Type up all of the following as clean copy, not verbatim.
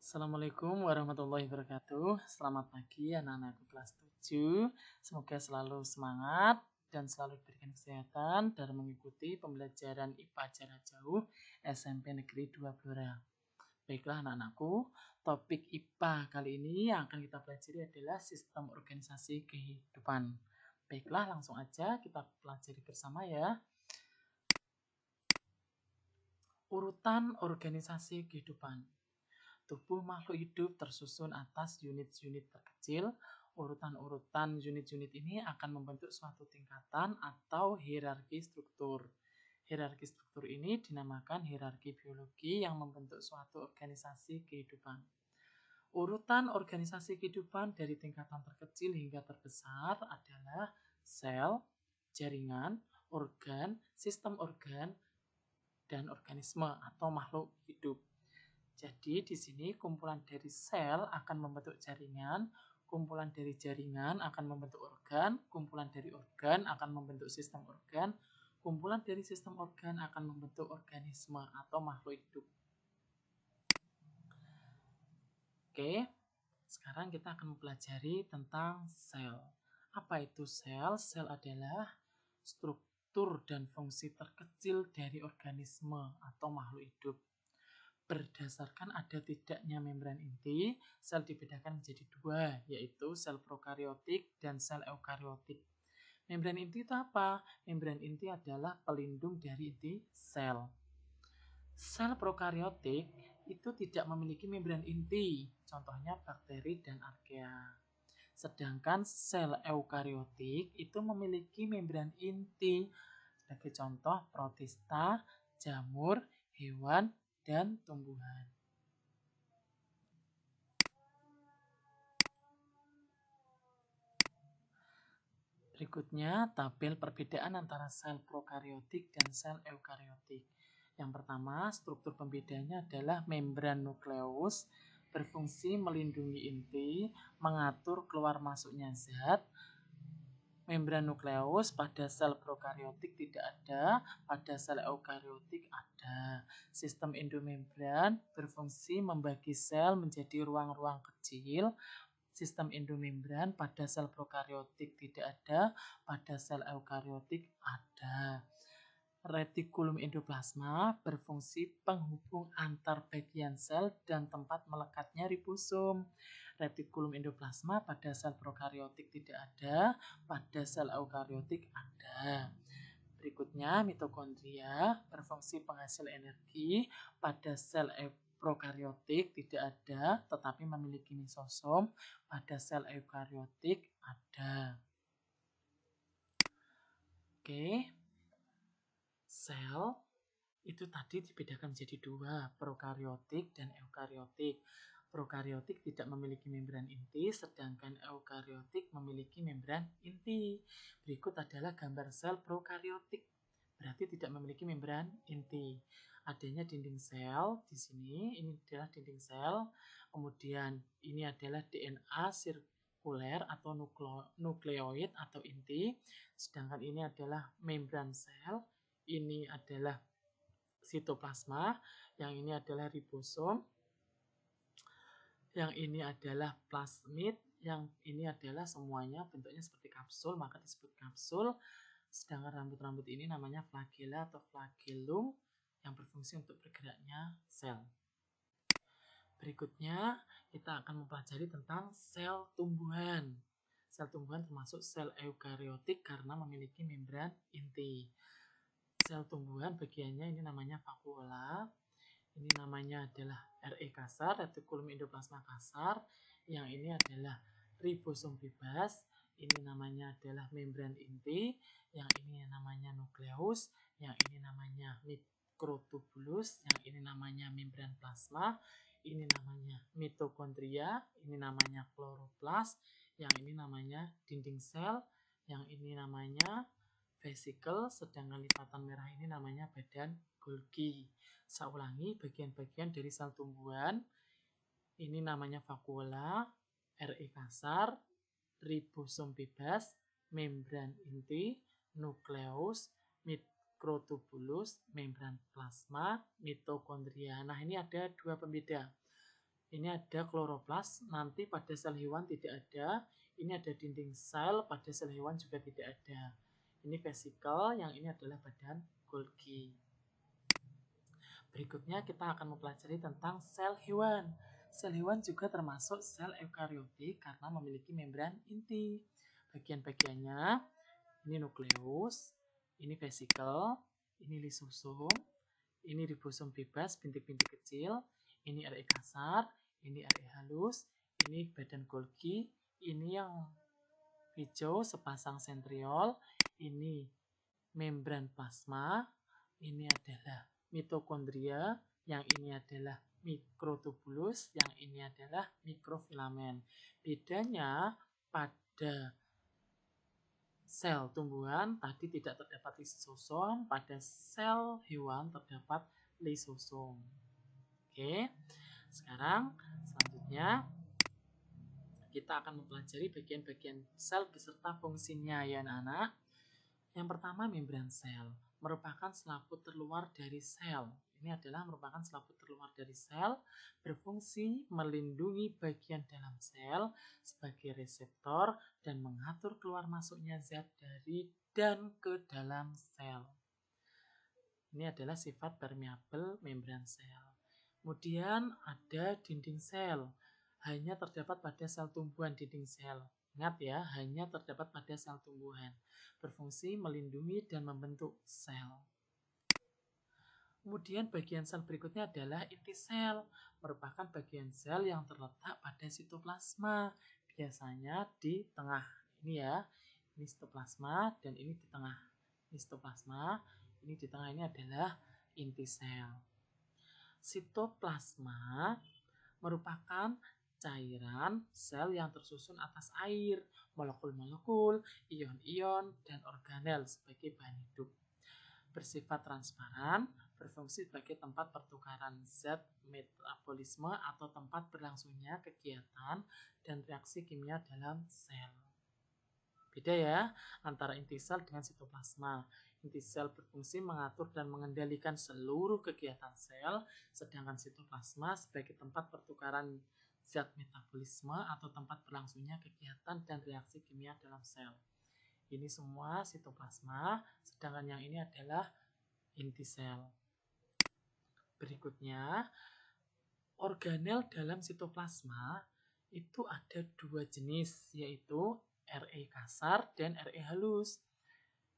Assalamualaikum warahmatullahi wabarakatuh. Selamat pagi anak-anakku kelas 7. Semoga selalu semangat dan selalu diberikan kesehatan dalam mengikuti pembelajaran IPA jarak jauh SMP Negeri 2 Blora. Baiklah anak-anakku, topik IPA kali ini yang akan kita pelajari adalah sistem organisasi kehidupan. Baiklah, langsung aja kita pelajari bersama ya. Urutan organisasi kehidupan. Tubuh makhluk hidup tersusun atas unit-unit terkecil. Urutan-urutan unit-unit ini akan membentuk suatu tingkatan atau hierarki struktur. Hierarki struktur ini dinamakan hierarki biologi yang membentuk suatu organisasi kehidupan. Urutan organisasi kehidupan dari tingkatan terkecil hingga terbesar adalah sel, jaringan, organ, sistem organ, dan organisme atau makhluk hidup. Jadi di sini kumpulan dari sel akan membentuk jaringan, kumpulan dari jaringan akan membentuk organ, kumpulan dari organ akan membentuk sistem organ, kumpulan dari sistem organ akan membentuk organisme atau makhluk hidup. Oke, sekarang kita akan mempelajari tentang sel. Apa itu sel? Sel adalah struktur dan fungsi terkecil dari organisme atau makhluk hidup. Berdasarkan ada tidaknya membran inti, sel dibedakan menjadi dua, yaitu sel prokariotik dan sel eukariotik. Membran inti itu apa? Membran inti adalah pelindung dari inti sel. Sel prokariotik itu tidak memiliki membran inti, contohnya bakteri dan archaea. Sedangkan sel eukariotik itu memiliki membran inti, sebagai contoh protista, jamur, hewan, dan tumbuhan. Berikutnya, tabel perbedaan antara sel prokariotik dan sel eukariotik. Yang pertama, struktur pembedanya adalah membran nukleus, berfungsi melindungi inti, mengatur keluar masuknya zat. Membran nukleus pada sel prokariotik tidak ada, pada sel eukariotik ada. Sistem endomembran berfungsi membagi sel menjadi ruang-ruang kecil. Sistem endomembran pada sel prokariotik tidak ada, pada sel eukariotik ada. Retikulum endoplasma berfungsi penghubung antar bagian sel dan tempat melekatnya ribosom. Retikulum endoplasma pada sel prokariotik tidak ada, pada sel eukariotik ada. Berikutnya, mitokondria berfungsi penghasil energi. Pada sel prokariotik tidak ada, tetapi memiliki lisosom. Pada sel eukariotik ada. Oke. Sel itu tadi dibedakan menjadi dua, prokariotik dan eukariotik. Prokariotik tidak memiliki membran inti, sedangkan eukariotik memiliki membran inti. Berikut adalah gambar sel prokariotik, berarti tidak memiliki membran inti. Adanya dinding sel di sini, ini adalah dinding sel. Kemudian ini adalah DNA sirkuler atau nukleoid atau inti. Sedangkan ini adalah membran sel. Ini adalah sitoplasma, yang ini adalah ribosom, yang ini adalah plasmid, yang ini adalah semuanya bentuknya seperti kapsul, maka disebut kapsul. Sedangkan rambut-rambut ini namanya flagella atau flagellum, yang berfungsi untuk bergeraknya sel. Berikutnya kita akan mempelajari tentang sel tumbuhan. Sel tumbuhan termasuk sel eukariotik karena memiliki membran inti. Sel tumbuhan bagiannya ini namanya vakuola, ini namanya adalah RE kasar, retikulum endoplasma kasar, yang ini adalah ribosom bebas, ini namanya adalah membran inti, yang ini namanya nukleus, yang ini namanya mikrotubulus, yang ini namanya membran plasma, ini namanya mitokondria, ini namanya kloroplas, yang ini namanya dinding sel, yang ini namanya vesikel, sedangkan lipatan merah ini namanya badan Golgi. Saya ulangi, bagian-bagian dari sel tumbuhan ini namanya vakuola, RE kasar, ribosom bebas, membran inti, nukleus, mikrotubulus, membran plasma, mitokondria. Nah, ini ada dua pembeda. Ini ada kloroplas, nanti pada sel hewan tidak ada. Ini ada dinding sel, pada sel hewan juga tidak ada. Ini vesikel, yang ini adalah badan Golgi. Berikutnya kita akan mempelajari tentang sel hewan. Sel hewan juga termasuk sel eukariotik karena memiliki membran inti. Bagian-bagiannya, ini nukleus, ini vesikel, ini lisosom, ini ribosom bebas, bintik-bintik kecil, ini RE kasar, ini RE halus, ini badan Golgi, ini yang hijau sepasang sentriol, ini membran plasma, ini adalah mitokondria, yang ini adalah mikrotubulus, yang ini adalah mikrofilamen. Bedanya pada sel tumbuhan tadi tidak terdapat lisosom, pada sel hewan terdapat lisosom. Oke, sekarang selanjutnya kita akan mempelajari bagian-bagian sel beserta fungsinya ya anak-anak. Yang pertama membran sel merupakan selaput terluar dari sel. Ini adalah merupakan selaput terluar dari sel berfungsi melindungi bagian dalam sel sebagai reseptor dan mengatur keluar masuknya zat dari dan ke dalam sel. Ini adalah sifat permeabel membran sel. Kemudian ada dinding sel. Hanya terdapat pada sel tumbuhan dinding sel. Ingat ya, hanya terdapat pada sel tumbuhan. Berfungsi melindungi dan membentuk sel. Kemudian bagian sel berikutnya adalah inti sel. Merupakan bagian sel yang terletak pada sitoplasma. Biasanya di tengah. Ini ya, ini sitoplasma dan ini di tengah. Ini sitoplasma, ini di tengah ini adalah inti sel. Sitoplasma merupakan cairan sel yang tersusun atas air, molekul-molekul, ion-ion, dan organel sebagai bahan hidup. Bersifat transparan, berfungsi sebagai tempat pertukaran zat metabolisme atau tempat berlangsungnya kegiatan dan reaksi kimia dalam sel. Beda ya antara inti sel dengan sitoplasma. Inti sel berfungsi mengatur dan mengendalikan seluruh kegiatan sel, sedangkan sitoplasma sebagai tempat pertukaran zat metabolisme atau tempat berlangsungnya kegiatan dan reaksi kimia dalam sel. Ini semua sitoplasma, sedangkan yang ini adalah inti sel. Berikutnya, organel dalam sitoplasma itu ada dua jenis, yaitu RE kasar dan RE halus.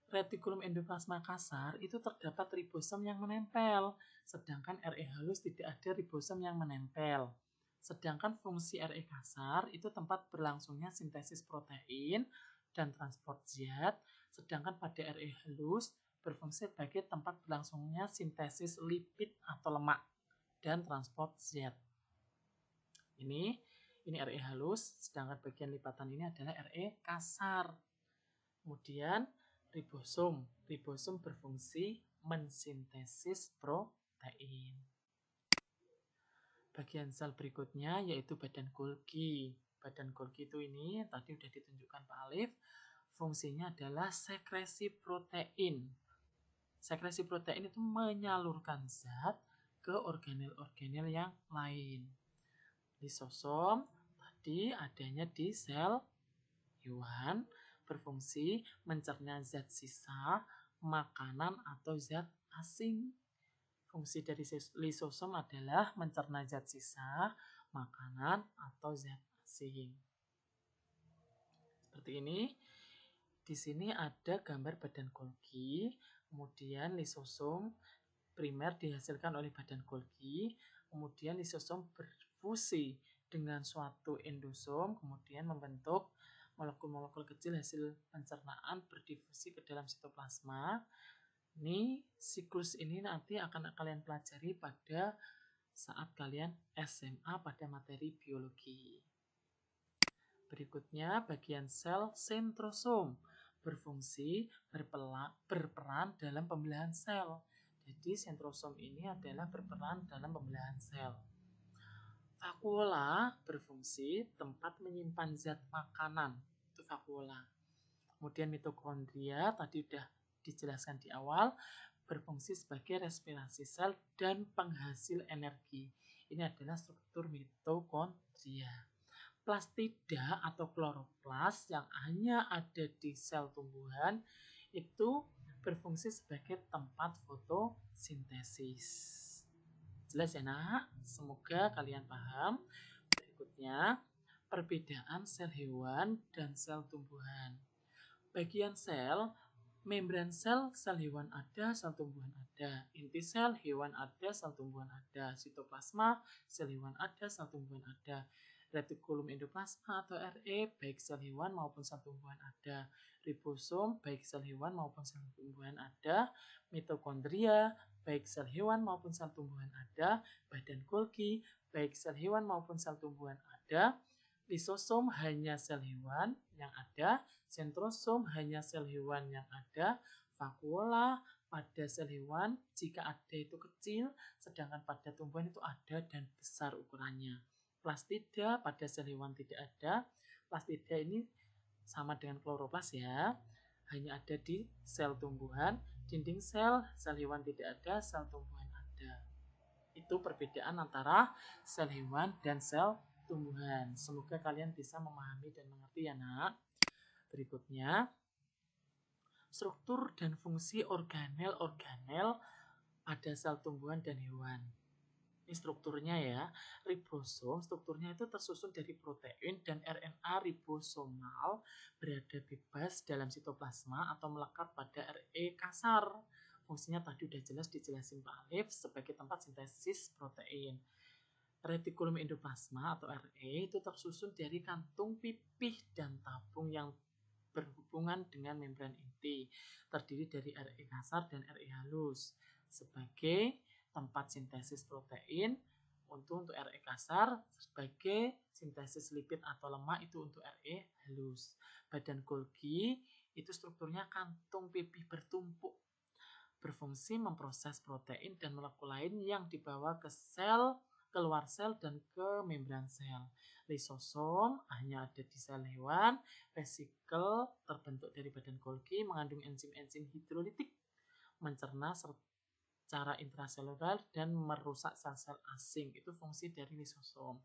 Retikulum endoplasma kasar itu terdapat ribosom yang menempel, sedangkan RE halus tidak ada ribosom yang menempel. Sedangkan fungsi RE kasar itu tempat berlangsungnya sintesis protein dan transport zat, sedangkan pada RE halus berfungsi sebagai tempat berlangsungnya sintesis lipid atau lemak dan transport zat. Ini RE halus, sedangkan bagian lipatan ini adalah RE kasar. Kemudian ribosom. Ribosom berfungsi mensintesis protein. Bagian sel berikutnya yaitu badan Golgi. Badan Golgi itu ini tadi sudah ditunjukkan Pak Alif. Fungsinya adalah sekresi protein. Sekresi protein itu menyalurkan zat ke organel-organel yang lain. Lisosom tadi adanya di sel hewan, berfungsi mencerna zat sisa, makanan atau zat asing. Fungsi dari lisosom adalah mencerna zat sisa, makanan atau zat asing. Seperti ini. Di sini ada gambar badan Golgi, kemudian lisosom primer dihasilkan oleh badan Golgi, kemudian lisosom berfusi dengan suatu endosom, kemudian membentuk molekul-molekul kecil hasil pencernaan berdifusi ke dalam sitoplasma. Ini siklus ini nanti akan kalian pelajari pada saat kalian SMA pada materi biologi. Berikutnya bagian sel sentrosom berfungsi berperan dalam pembelahan sel. Jadi sentrosom ini adalah berperan dalam pembelahan sel. Vakuola berfungsi tempat menyimpan zat makanan, itu vakuola. Kemudian mitokondria tadi sudah dijelaskan di awal, berfungsi sebagai respirasi sel dan penghasil energi. Ini adalah struktur mitokondria. Plastida atau kloroplas yang hanya ada di sel tumbuhan itu berfungsi sebagai tempat fotosintesis. Jelas ya nak? Semoga kalian paham. Berikutnya, perbedaan sel hewan dan sel tumbuhan. Bagian sel, membran sel hewan ada, sel tumbuhan ada. Inti sel hewan ada, sel tumbuhan ada. Sitoplasma, sel hewan ada, sel tumbuhan ada. Retikulum endoplasma atau RE, baik sel hewan maupun sel tumbuhan ada. Ribosom, baik sel hewan maupun sel tumbuhan ada. Mitokondria, baik sel hewan maupun sel tumbuhan ada. Badan Golgi, baik sel hewan maupun sel tumbuhan ada. Lisosom hanya sel hewan yang ada. Sentrosom hanya sel hewan yang ada. Vakuola pada sel hewan jika ada itu kecil, sedangkan pada tumbuhan itu ada dan besar ukurannya. Plastida pada sel hewan tidak ada. Plastida ini sama dengan kloroplas ya, hanya ada di sel tumbuhan. Dinding sel hewan tidak ada, sel tumbuhan ada. Itu perbedaan antara sel hewan dan sel tumbuhan. Semoga kalian bisa memahami dan mengerti ya nak. Berikutnya, struktur dan fungsi organel-organel pada sel tumbuhan dan hewan. Ini strukturnya ya. Ribosom, strukturnya itu tersusun dari protein dan RNA ribosomal berada bebas dalam sitoplasma atau melekat pada RE kasar. Fungsinya tadi udah jelas dijelasin Pak Alif sebagai tempat sintesis protein. Retikulum endoplasma atau RE itu tersusun dari kantung pipih dan tabung yang berhubungan dengan membran inti, terdiri dari RE kasar dan RE halus. Sebagai tempat sintesis protein untuk RE kasar, sebagai sintesis lipid atau lemak itu untuk RE halus. Badan Golgi itu strukturnya kantung pipih bertumpuk, berfungsi memproses protein dan molekul lain yang dibawa ke sel, keluar sel dan ke membran sel. Lisosom hanya ada di sel hewan. Vesikel terbentuk dari badan Golgi mengandung enzim-enzim hidrolitik, mencerna secara intraseluler dan merusak sel-sel asing. Itu fungsi dari lisosom.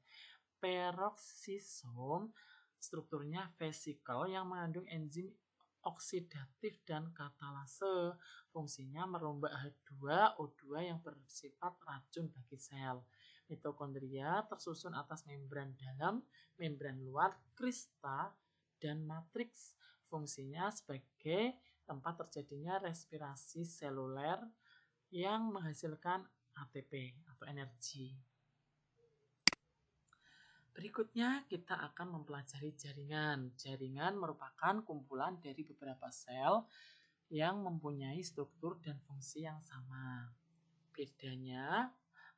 Peroksisom strukturnya vesikel yang mengandung enzim oksidatif dan katalase. Fungsinya merombak H2O2 yang bersifat racun bagi sel. Mitokondria tersusun atas membran dalam, membran luar, krista, dan matriks. Fungsinya sebagai tempat terjadinya respirasi seluler yang menghasilkan ATP atau energi. Berikutnya kita akan mempelajari jaringan. Jaringan merupakan kumpulan dari beberapa sel yang mempunyai struktur dan fungsi yang sama. Bedanya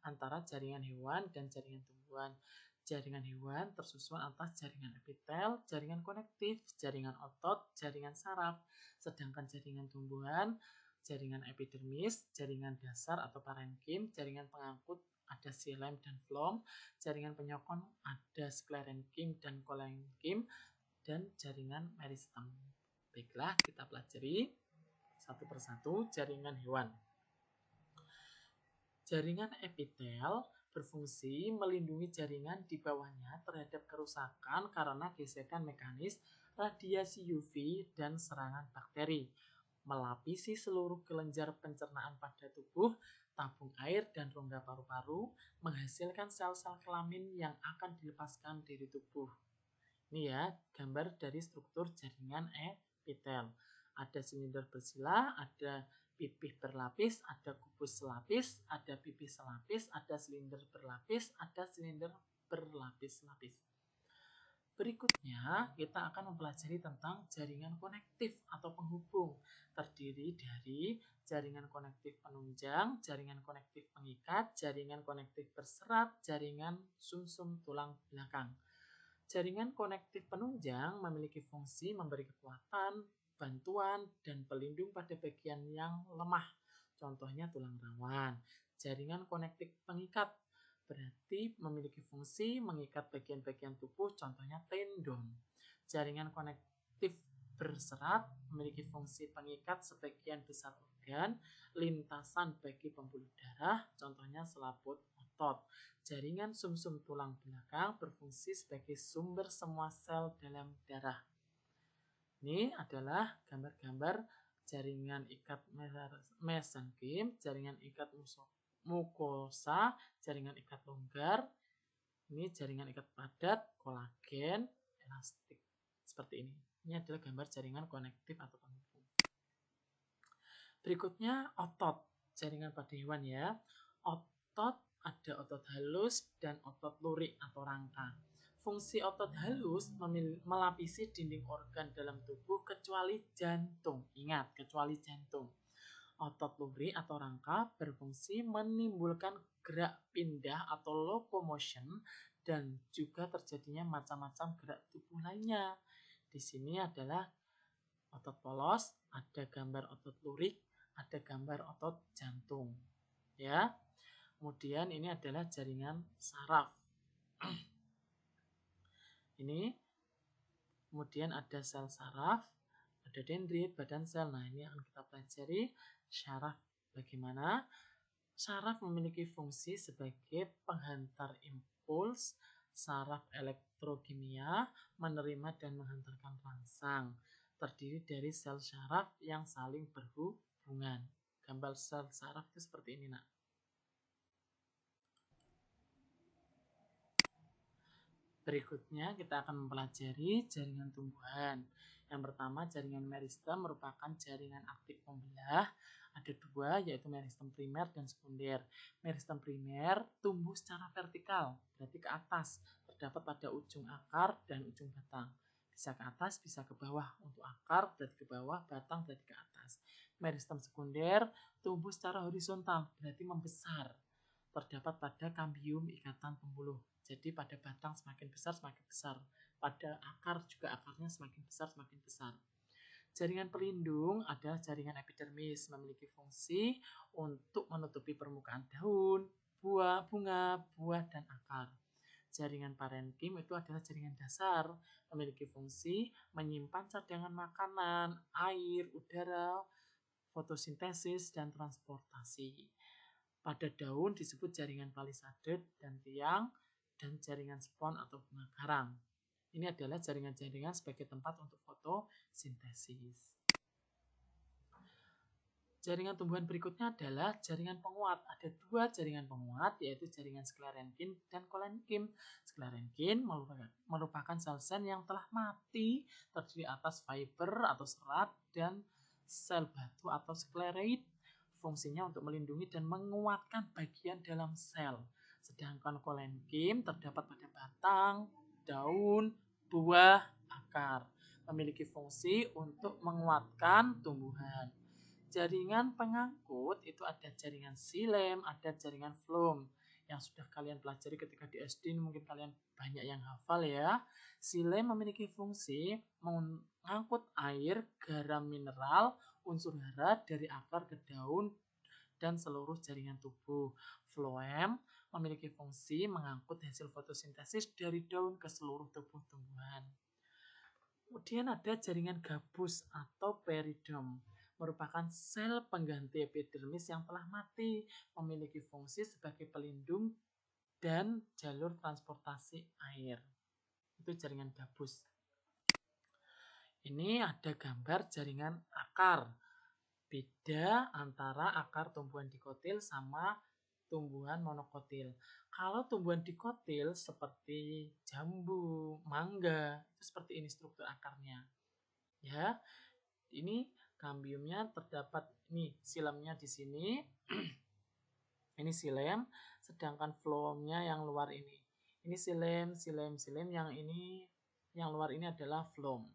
antara jaringan hewan dan jaringan tumbuhan. Jaringan hewan tersusun atas jaringan epitel, jaringan konektif, jaringan otot, jaringan saraf. Sedangkan jaringan tumbuhan, jaringan epidermis, jaringan dasar atau parenkim, jaringan pengangkut ada xilem dan phloem, jaringan penyokong ada sklerenkim dan kolenkim, dan jaringan meristem. Baiklah, kita pelajari satu persatu jaringan hewan. Jaringan epitel berfungsi melindungi jaringan di bawahnya terhadap kerusakan karena gesekan mekanis, radiasi UV, dan serangan bakteri. Melapisi seluruh kelenjar pencernaan pada tubuh, tabung air, dan rongga paru-paru, menghasilkan sel-sel kelamin yang akan dilepaskan dari tubuh. Ini ya, gambar dari struktur jaringan epitel. Ada silinder bersila, ada pipih berlapis, ada kubus selapis, ada pipih selapis, ada silinder berlapis, ada silinder berlapis-lapis. Berikutnya, kita akan mempelajari tentang jaringan konektif atau penghubung. Terdiri dari jaringan konektif penunjang, jaringan konektif pengikat, jaringan konektif berserat, jaringan sumsum tulang belakang. Jaringan konektif penunjang memiliki fungsi memberi kekuatan, bantuan, dan pelindung pada bagian yang lemah. Contohnya tulang rawan. Jaringan konektif pengikat berarti memiliki fungsi mengikat bagian-bagian tubuh, contohnya tendon. Jaringan konektif berserat memiliki fungsi pengikat sebagian besar organ, lintasan bagi pembuluh darah, contohnya selaput otot. otot. Jaringan sumsum tulang belakang berfungsi sebagai sumber semua sel dalam darah. Ini adalah gambar-gambar jaringan ikat mesenkim, jaringan ikat mukosa, jaringan ikat longgar. Ini jaringan ikat padat, kolagen, elastik. Seperti ini. Ini adalah gambar jaringan konektif atau penghubung. Berikutnya otot, jaringan pada hewan ya. Otot ada otot halus dan otot lurik atau rangka. Fungsi otot halus melapisi dinding organ dalam tubuh kecuali jantung. Ingat, kecuali jantung. Otot lurik atau rangka berfungsi menimbulkan gerak pindah atau locomotion dan juga terjadinya macam-macam gerak tubuh lainnya. Di sini adalah otot polos, ada gambar otot lurik, ada gambar otot jantung. Ya. Kemudian ini adalah jaringan saraf. Ini kemudian ada sel saraf, ada dendrit, badan sel. Nah, ini akan kita pelajari saraf bagaimana. Saraf memiliki fungsi sebagai penghantar impuls, saraf elektrokimia, menerima dan menghantarkan rangsang. Terdiri dari sel saraf yang saling berhubungan. Gambar sel saraf itu seperti ini, nak. Berikutnya kita akan mempelajari jaringan tumbuhan. Yang pertama, jaringan meristem merupakan jaringan aktif pembelah. Ada dua, yaitu meristem primer dan sekunder. Meristem primer tumbuh secara vertikal, berarti ke atas, terdapat pada ujung akar dan ujung batang. Bisa ke atas, bisa ke bawah. Untuk akar berarti ke bawah, batang berarti ke atas. Meristem sekunder tumbuh secara horizontal, berarti membesar. Terdapat pada kambium ikatan pembuluh. Jadi pada batang semakin besar, semakin besar. Pada akar juga akarnya semakin besar, semakin besar. Jaringan pelindung adalah jaringan epidermis, memiliki fungsi untuk menutupi permukaan daun, buah, bunga, buah, dan akar. Jaringan parenkim itu adalah jaringan dasar, memiliki fungsi menyimpan cadangan makanan, air, udara, fotosintesis, dan transportasi. Pada daun disebut jaringan palisade dan tiang, dan jaringan spon atau bunga karang. Ini adalah jaringan-jaringan sebagai tempat untuk fotosintesis. Jaringan tumbuhan berikutnya adalah jaringan penguat. Ada dua jaringan penguat, yaitu jaringan sklerenkin dan kolenkin. Sklerenkin merupakan sel-sel yang telah mati, terdiri atas fiber atau serat dan sel batu atau skleroid. Fungsinya untuk melindungi dan menguatkan bagian dalam sel. Sedangkan kolenkin terdapat pada batang, daun, buah, akar. Memiliki fungsi untuk menguatkan tumbuhan. Jaringan pengangkut itu ada jaringan xilem, ada jaringan phloem. Yang sudah kalian pelajari ketika di SD, mungkin kalian banyak yang hafal ya. Xilem memiliki fungsi mengangkut air, garam mineral, unsur hara dari akar ke daun dan seluruh jaringan tubuh. Phloem memiliki fungsi mengangkut hasil fotosintesis dari daun ke seluruh tubuh tumbuhan. Kemudian ada jaringan gabus atau peridom, merupakan sel pengganti epidermis yang telah mati, memiliki fungsi sebagai pelindung dan jalur transportasi air. Itu jaringan gabus. Ini ada gambar jaringan akar. Beda antara akar tumbuhan dikotil sama tumbuhan monokotil. Kalau tumbuhan dikotil seperti jambu, mangga, itu seperti ini struktur akarnya. Ya, ini kambiumnya terdapat ini silemnya di sini. Ini silem, sedangkan phloemnya yang luar ini. Ini silem, yang ini yang luar ini adalah phloem.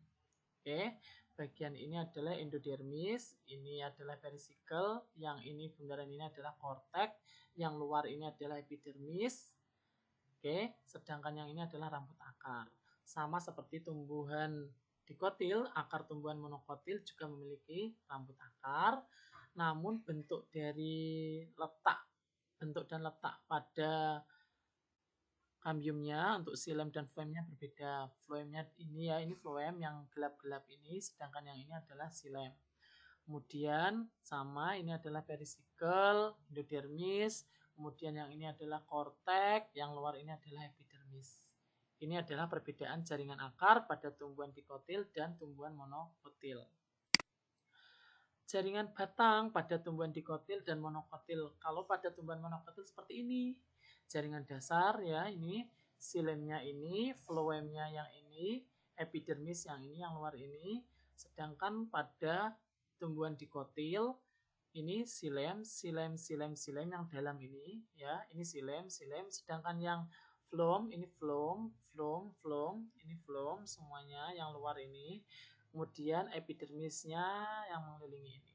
Oke, bagian ini adalah endodermis, ini adalah vesicle, yang ini bundaran ini adalah korteks, yang luar ini adalah epidermis. Oke, sedangkan yang ini adalah rambut akar. Sama seperti tumbuhan dikotil, akar tumbuhan monokotil juga memiliki rambut akar, namun bentuk dan letak pada kambiumnya untuk xilem dan phloemnya berbeda. Phloemnya ini ya, ini phloem yang gelap-gelap ini, sedangkan yang ini adalah xilem. Kemudian sama, ini adalah vesicle, endodermis, Kemudian yang ini adalah korteks, yang luar ini adalah epidermis. Ini adalah perbedaan jaringan akar pada tumbuhan dikotil dan tumbuhan monokotil. Jaringan batang pada tumbuhan dikotil dan monokotil. Kalau pada tumbuhan monokotil seperti ini. Jaringan dasar ya, ini silemnya ini, floemnya yang ini, epidermis yang ini, yang luar ini. Sedangkan pada tumbuhan dikotil ini silem yang dalam ini ya, ini silem. Sedangkan yang phloem ini phloem, ini phloem semuanya yang luar ini. Kemudian epidermisnya yang mengelilingi ini.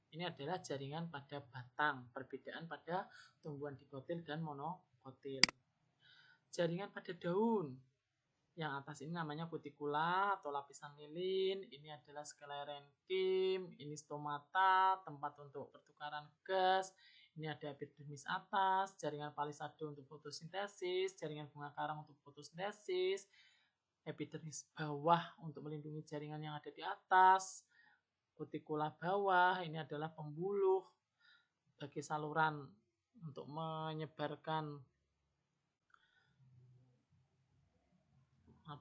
Ini adalah jaringan pada batang, perbedaan pada tumbuhan dikotil dan monokotil. Jaringan pada daun, yang atas ini namanya kutikula atau lapisan lilin, ini adalah sklerenkim, ini stomata, tempat untuk pertukaran gas, ini ada epidermis atas, jaringan palisade untuk fotosintesis, jaringan bunga karang untuk fotosintesis, epidermis bawah untuk melindungi jaringan yang ada di atas, kutikula bawah ini adalah pembuluh bagi saluran untuk menyebarkan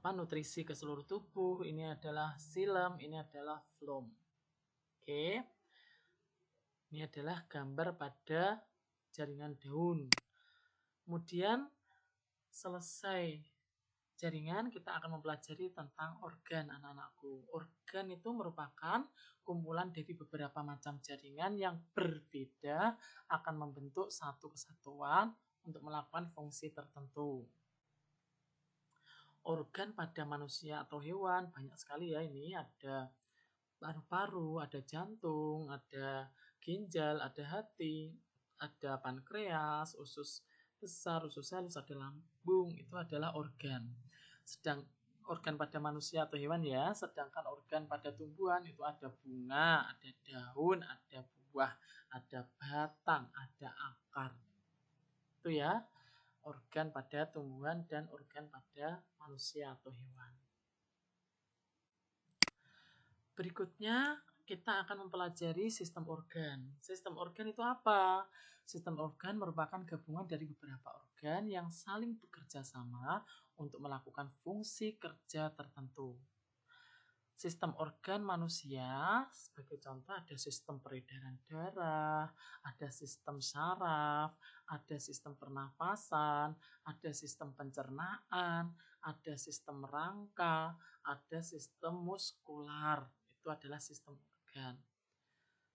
nutrisi ke seluruh tubuh. Ini adalah silem, ini adalah phloem. Oke. Ini adalah gambar pada jaringan daun. Kemudian selesai jaringan, kita akan mempelajari tentang organ, anak-anakku. Organ itu merupakan kumpulan dari beberapa macam jaringan yang berbeda akan membentuk satu kesatuan untuk melakukan fungsi tertentu. Organ pada manusia atau hewan banyak sekali ya, ini ada paru-paru, ada jantung, ada ginjal, ada hati, ada pankreas, usus besar, usus halus, ada lambung, itu adalah organ. Sedang organ pada manusia atau hewan ya, sedangkan organ pada tumbuhan itu ada bunga, ada daun, ada buah, ada batang, ada akar. Itu ya, organ pada tumbuhan dan organ pada manusia atau hewan. Berikutnya kita akan mempelajari sistem organ. Sistem organ itu apa? Sistem organ merupakan gabungan dari beberapa organ yang saling bekerja sama untuk melakukan fungsi kerja tertentu. Sistem organ manusia, sebagai contoh ada sistem peredaran darah, ada sistem saraf, ada sistem pernafasan, ada sistem pencernaan, ada sistem rangka, ada sistem muskular. Itu adalah sistem organ.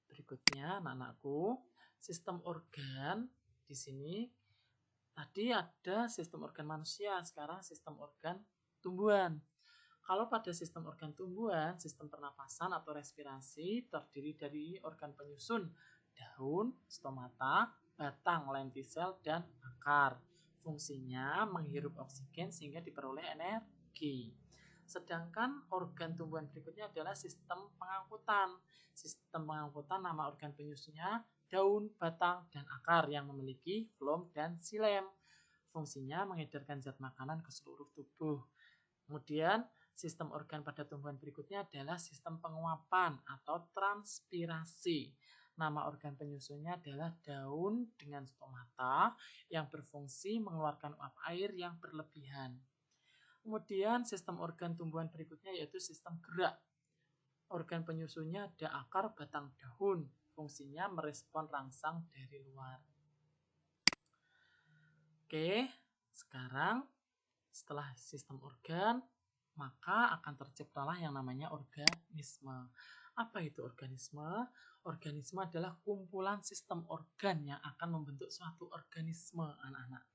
Berikutnya, anak-anakku, sistem organ di sini tadi ada sistem organ manusia, sekarang sistem organ tumbuhan. Kalau pada sistem organ tumbuhan, sistem pernapasan atau respirasi terdiri dari organ penyusun, daun, stomata, batang, lentisel, dan akar. Fungsinya menghirup oksigen sehingga diperoleh energi. Sedangkan organ tumbuhan berikutnya adalah sistem pengangkutan. Sistem pengangkutan nama organ penyusunnya daun, batang, dan akar yang memiliki phloem dan silem. Fungsinya mengedarkan zat makanan ke seluruh tubuh. Kemudian sistem organ pada tumbuhan berikutnya adalah sistem penguapan atau transpirasi. Nama organ penyusunnya adalah daun dengan stomata yang berfungsi mengeluarkan uap air yang berlebihan. Kemudian sistem organ tumbuhan berikutnya yaitu sistem gerak. Organ penyusunnya ada akar, batang, daun. Fungsinya merespon rangsang dari luar. Oke, sekarang setelah sistem organ, maka akan terciptalah yang namanya organisme. Apa itu organisme? Organisme adalah kumpulan sistem organ yang akan membentuk suatu organisme, anak-anak.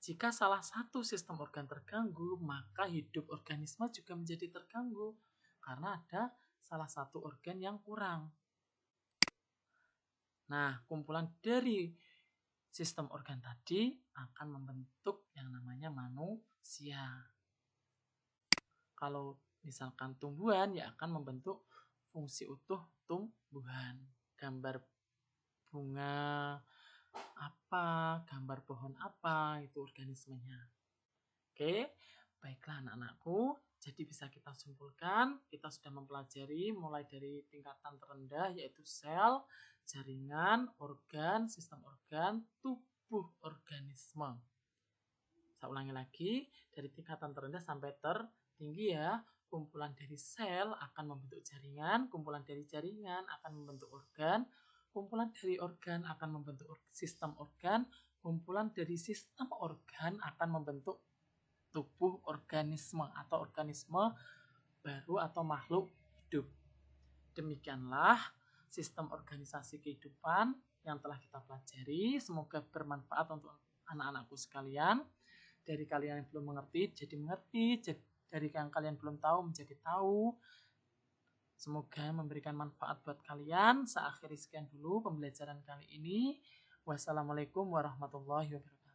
Jika salah satu sistem organ terganggu, maka hidup organisme juga menjadi terganggu karena ada salah satu organ yang kurang. Nah, kumpulan dari sistem organ tadi akan membentuk yang namanya manusia. Kalau misalkan tumbuhan, ya akan membentuk fungsi utuh tumbuhan. Gambar bunga apa, gambar pohon apa, itu organismenya. Oke, Baiklah anak-anakku, jadi bisa kita simpulkan, kita sudah mempelajari mulai dari tingkatan terendah yaitu sel, jaringan, organ, sistem organ, tubuh organisme. Saya ulangi lagi, dari tingkatan terendah sampai tertinggi ya. Kumpulan dari sel akan membentuk jaringan, kumpulan dari jaringan akan membentuk organ, kumpulan dari organ akan membentuk sistem organ, kumpulan dari sistem organ akan membentuk tubuh organisme atau organisme baru atau makhluk hidup. Demikianlah sistem organisasi kehidupan yang telah kita pelajari. Semoga bermanfaat untuk anak-anakku sekalian. Dari kalian yang belum mengerti jadi mengerti, dari yang kalian belum tahu menjadi tahu. Semoga memberikan manfaat buat kalian. Saya akhiri sekian dulu pembelajaran kali ini. Wassalamualaikum warahmatullahi wabarakatuh.